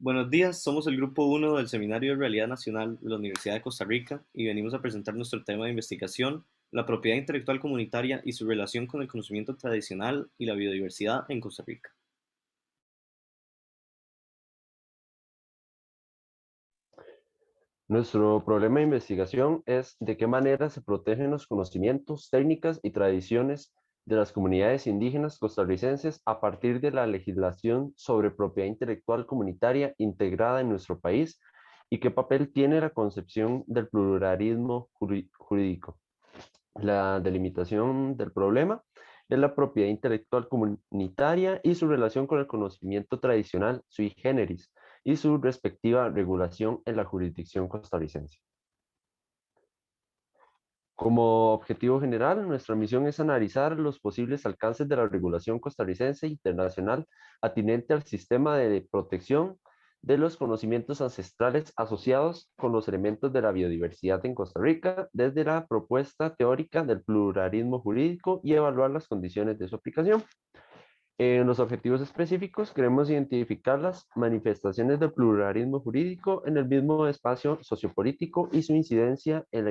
Buenos días, somos el grupo 1 del Seminario de Realidad Nacional de la Universidad de Costa Rica y venimos a presentar nuestro tema de investigación, la propiedad intelectual comunitaria y su relación con el conocimiento tradicional y la biodiversidad en Costa Rica. Nuestro problema de investigación es de qué manera se protegen los conocimientos, técnicas y tradiciones de las comunidades indígenas costarricenses a partir de la legislación sobre propiedad intelectual comunitaria integrada en nuestro país y qué papel tiene la concepción del pluralismo jurídico. La delimitación del problema es la propiedad intelectual comunitaria y su relación con el conocimiento tradicional sui generis y su respectiva regulación en la jurisdicción costarricense. Como objetivo general, nuestra misión es analizar los posibles alcances de la regulación costarricense e internacional atinente al sistema de protección de los conocimientos ancestrales asociados con los elementos de la biodiversidad en Costa Rica, desde la propuesta teórica del pluralismo jurídico y evaluar las condiciones de su aplicación. En los objetivos específicos queremos identificar las manifestaciones del pluralismo jurídico en el mismo espacio sociopolítico y su incidencia en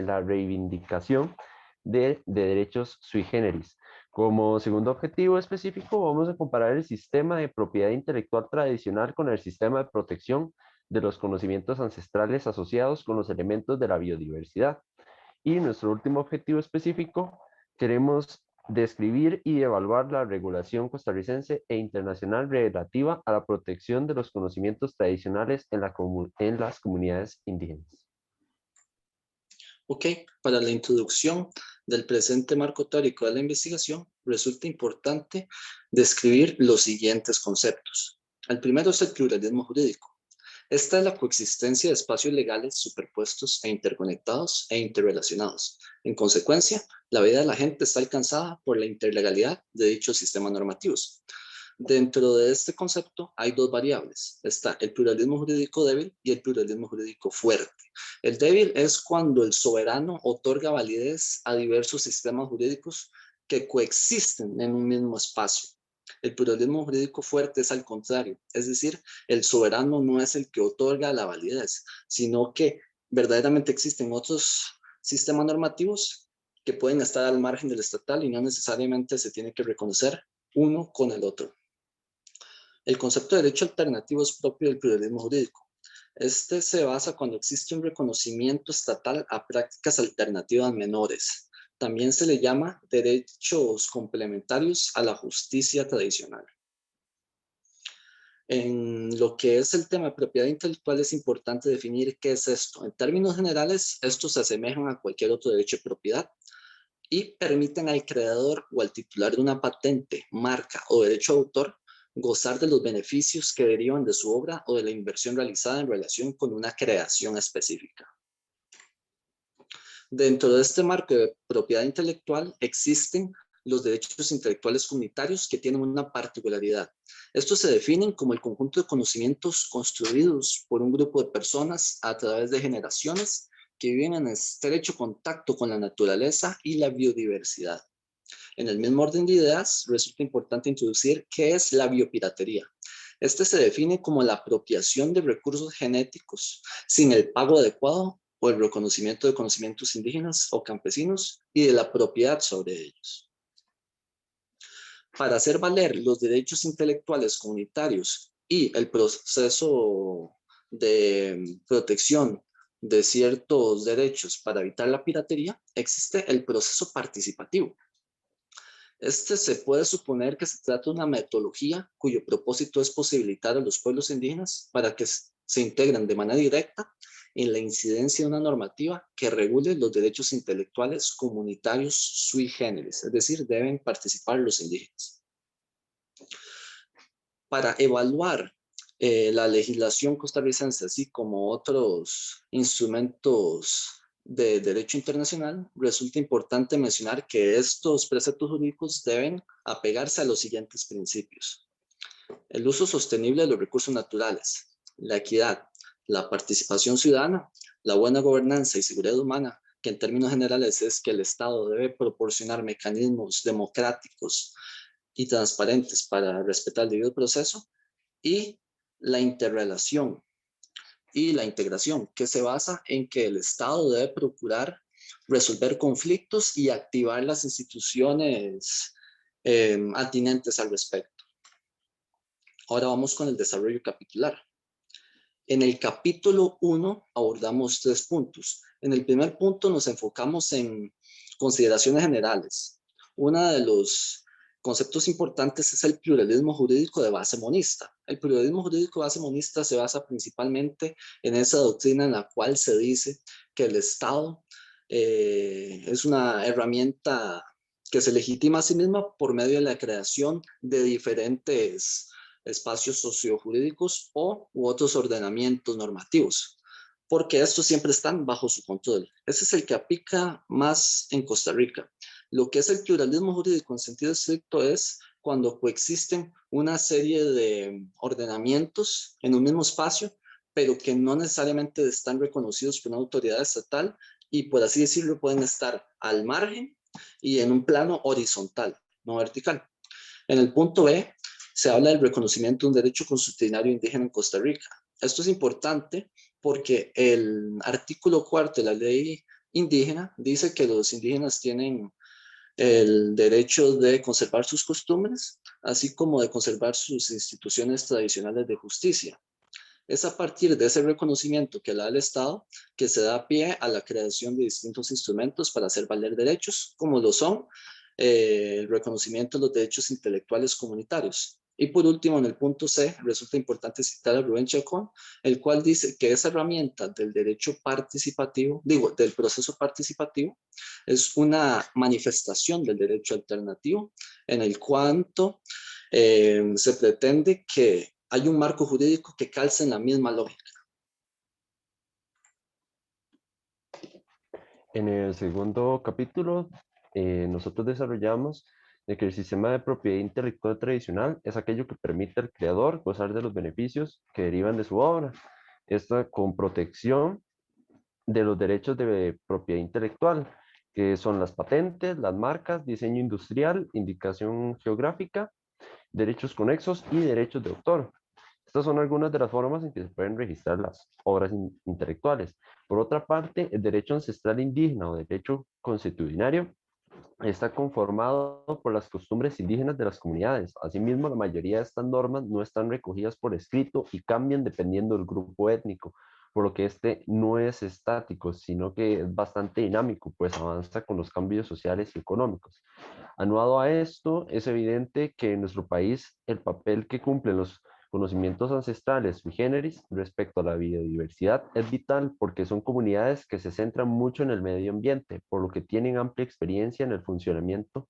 la reivindicación de derechos sui generis. Como segundo objetivo específico, vamos a comparar el sistema de propiedad intelectual tradicional con el sistema de protección de los conocimientos ancestrales asociados con los elementos de la biodiversidad. Y nuestro último objetivo específico, queremos describir y evaluar la regulación costarricense e internacional relativa a la protección de los conocimientos tradicionales en las comunidades indígenas. Ok, para la introducción del presente marco teórico de la investigación, resulta importante describir los siguientes conceptos. El primero es el pluralismo jurídico. Esta es la coexistencia de espacios legales superpuestos e interconectados e interrelacionados. En consecuencia, la vida de la gente está alcanzada por la interlegalidad de dichos sistemas normativos. Dentro de este concepto hay dos variables. Está el pluralismo jurídico débil y el pluralismo jurídico fuerte. El débil es cuando el soberano otorga validez a diversos sistemas jurídicos que coexisten en un mismo espacio. El pluralismo jurídico fuerte es al contrario, es decir, el soberano no es el que otorga la validez, sino que verdaderamente existen otros sistemas normativos que pueden estar al margen del estatal y no necesariamente se tiene que reconocer uno con el otro. El concepto de derecho alternativo es propio del pluralismo jurídico. Este se basa cuando existe un reconocimiento estatal a prácticas alternativas menores. También se le llama derechos complementarios a la justicia tradicional. En lo que es el tema de propiedad intelectual es importante definir qué es esto. En términos generales, estos se asemejan a cualquier otro derecho de propiedad y permiten al creador o al titular de una patente, marca o derecho de autor gozar de los beneficios que derivan de su obra o de la inversión realizada en relación con una creación específica. Dentro de este marco de propiedad intelectual existen los derechos intelectuales comunitarios que tienen una particularidad. Estos se definen como el conjunto de conocimientos construidos por un grupo de personas a través de generaciones que viven en estrecho contacto con la naturaleza y la biodiversidad. En el mismo orden de ideas, resulta importante introducir qué es la biopiratería. Este se define como la apropiación de recursos genéticos sin el pago adecuado o el reconocimiento de conocimientos indígenas o campesinos y de la propiedad sobre ellos. Para hacer valer los derechos intelectuales comunitarios y el proceso de protección de ciertos derechos para evitar la piratería, existe el proceso participativo. Este se puede suponer que se trata de una metodología cuyo propósito es posibilitar a los pueblos indígenas para que se integren de manera directa en la incidencia de una normativa que regule los derechos intelectuales comunitarios sui generis, es decir, deben participar los indígenas. Para evaluar la legislación costarricense, así como otros instrumentos de derecho internacional, resulta importante mencionar que estos preceptos jurídicos deben apegarse a los siguientes principios: el uso sostenible de los recursos naturales, la equidad, la participación ciudadana, la buena gobernanza y seguridad humana, que en términos generales es que el Estado debe proporcionar mecanismos democráticos y transparentes para respetar el debido proceso, y la interrelación y la integración, que se basa en que el Estado debe procurar resolver conflictos y activar las instituciones atinentes al respecto. Ahora vamos con el desarrollo capitular. En el capítulo 1 abordamos 3 puntos. En el primer punto nos enfocamos en consideraciones generales. Uno de los conceptos importantes es el pluralismo jurídico de base monista. El pluralismo jurídico de base monista se basa principalmente en esa doctrina en la cual se dice que el Estado es una herramienta que se legitima a sí misma por medio de la creación de diferentes espacios sociojurídicos u otros ordenamientos normativos, porque estos siempre están bajo su control. Ese es el que aplica más en Costa Rica. Lo que es el pluralismo jurídico en sentido estricto es cuando coexisten una serie de ordenamientos en un mismo espacio, pero que no necesariamente están reconocidos por una autoridad estatal y, por así decirlo, pueden estar al margen y en un plano horizontal, no vertical. En el punto B, se habla del reconocimiento de un derecho consuetudinario indígena en Costa Rica. Esto es importante porque el artículo 4 de la ley indígena dice que los indígenas tienen el derecho de conservar sus costumbres, así como de conservar sus instituciones tradicionales de justicia. Es a partir de ese reconocimiento que da el Estado que se da pie a la creación de distintos instrumentos para hacer valer derechos, como lo son el reconocimiento de los derechos intelectuales comunitarios. Y por último, en el punto C, resulta importante citar a Rubén Chacón, el cual dice que esa herramienta del derecho participativo, del proceso participativo, es una manifestación del derecho alternativo en el cuanto se pretende que hay un marco jurídico que calce en la misma lógica. En el segundo capítulo, nosotros desarrollamos de que el sistema de propiedad intelectual tradicional es aquello que permite al creador gozar de los beneficios que derivan de su obra. Esta con protección de los derechos de propiedad intelectual, que son las patentes, las marcas, diseño industrial, indicación geográfica, derechos conexos y derechos de autor. Estas son algunas de las formas en que se pueden registrar las obras intelectuales. Por otra parte, el derecho ancestral indígena o derecho consuetudinario está conformado por las costumbres indígenas de las comunidades. Asimismo, la mayoría de estas normas no están recogidas por escrito y cambian dependiendo del grupo étnico, por lo que este no es estático, sino que es bastante dinámico, pues avanza con los cambios sociales y económicos. Anuado a esto, es evidente que en nuestro país el papel que cumplen los conocimientos ancestrales sui generis respecto a la biodiversidad es vital porque son comunidades que se centran mucho en el medio ambiente, por lo que tienen amplia experiencia en el funcionamiento,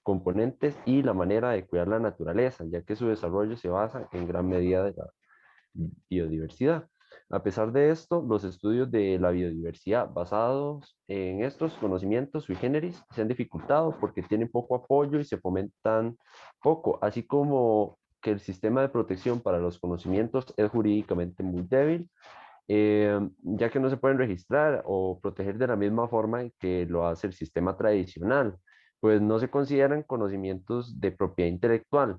componentes y la manera de cuidar la naturaleza, ya que su desarrollo se basa en gran medida de la biodiversidad. A pesar de esto, los estudios de la biodiversidad basados en estos conocimientos sui generis se han dificultado porque tienen poco apoyo y se fomentan poco, así como que el sistema de protección para los conocimientos es jurídicamente muy débil, ya que no se pueden registrar o proteger de la misma forma que lo hace el sistema tradicional, pues no se consideran conocimientos de propiedad intelectual.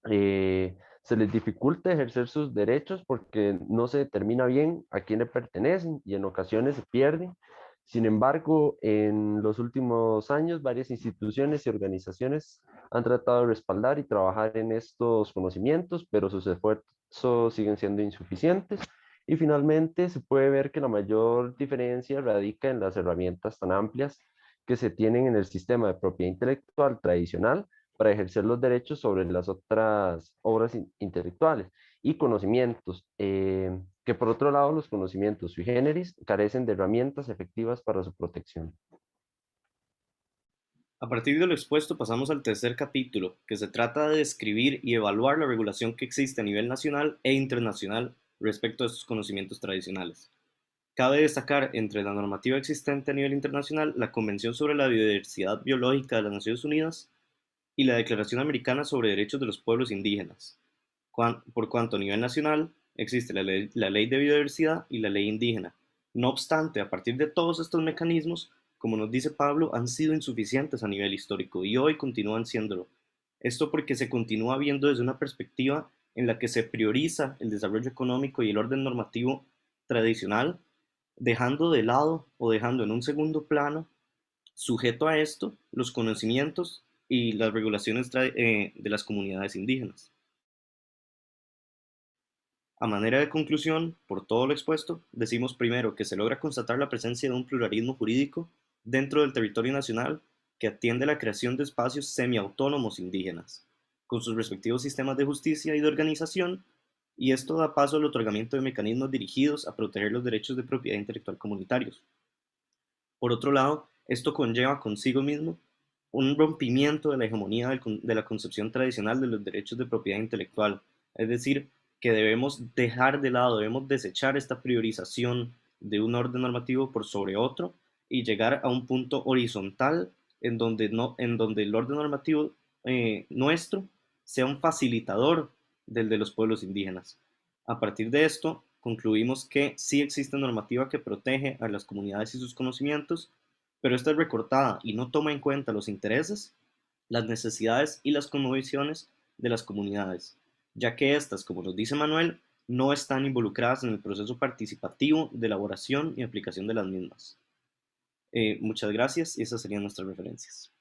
Se les dificulta ejercer sus derechos porque no se determina bien a quién le pertenecen y en ocasiones se pierden. Sin embargo, en los últimos años, varias instituciones y organizaciones han tratado de respaldar y trabajar en estos conocimientos, pero sus esfuerzos siguen siendo insuficientes. Y finalmente, se puede ver que la mayor diferencia radica en las herramientas tan amplias que se tienen en el sistema de propiedad intelectual tradicional para ejercer los derechos sobre las otras obras intelectuales y conocimientos, que por otro lado los conocimientos sui generis carecen de herramientas efectivas para su protección. A partir de lo expuesto pasamos al tercer capítulo, que se trata de describir y evaluar la regulación que existe a nivel nacional e internacional respecto a estos conocimientos tradicionales. Cabe destacar entre la normativa existente a nivel internacional la Convención sobre la Biodiversidad Biológica de las Naciones Unidas y la Declaración Americana sobre Derechos de los Pueblos Indígenas, por cuanto a nivel nacional existe la ley de biodiversidad y la ley indígena. No obstante, a partir de todos estos mecanismos, como nos dice Pablo, han sido insuficientes a nivel histórico y hoy continúan siéndolo. Esto porque se continúa viendo desde una perspectiva en la que se prioriza el desarrollo económico y el orden normativo tradicional, dejando de lado o dejando en un segundo plano, sujeto a esto, los conocimientos y las regulaciones de las comunidades indígenas. A manera de conclusión, por todo lo expuesto, decimos primero que se logra constatar la presencia de un pluralismo jurídico dentro del territorio nacional que atiende a la creación de espacios semiautónomos indígenas, con sus respectivos sistemas de justicia y de organización, y esto da paso al otorgamiento de mecanismos dirigidos a proteger los derechos de propiedad intelectual comunitarios. Por otro lado, esto conlleva consigo mismo un rompimiento de la hegemonía de la concepción tradicional de los derechos de propiedad intelectual, es decir, que debemos dejar de lado, debemos desechar esta priorización de un orden normativo por sobre otro y llegar a un punto horizontal en donde el orden normativo nuestro sea un facilitador del de los pueblos indígenas. A partir de esto, concluimos que sí existe normativa que protege a las comunidades y sus conocimientos, pero esta es recortada y no toma en cuenta los intereses, las necesidades y las condiciones de las comunidades, ya que estas, como nos dice Manuel, no están involucradas en el proceso participativo de elaboración y aplicación de las mismas. Muchas gracias y esas serían nuestras referencias.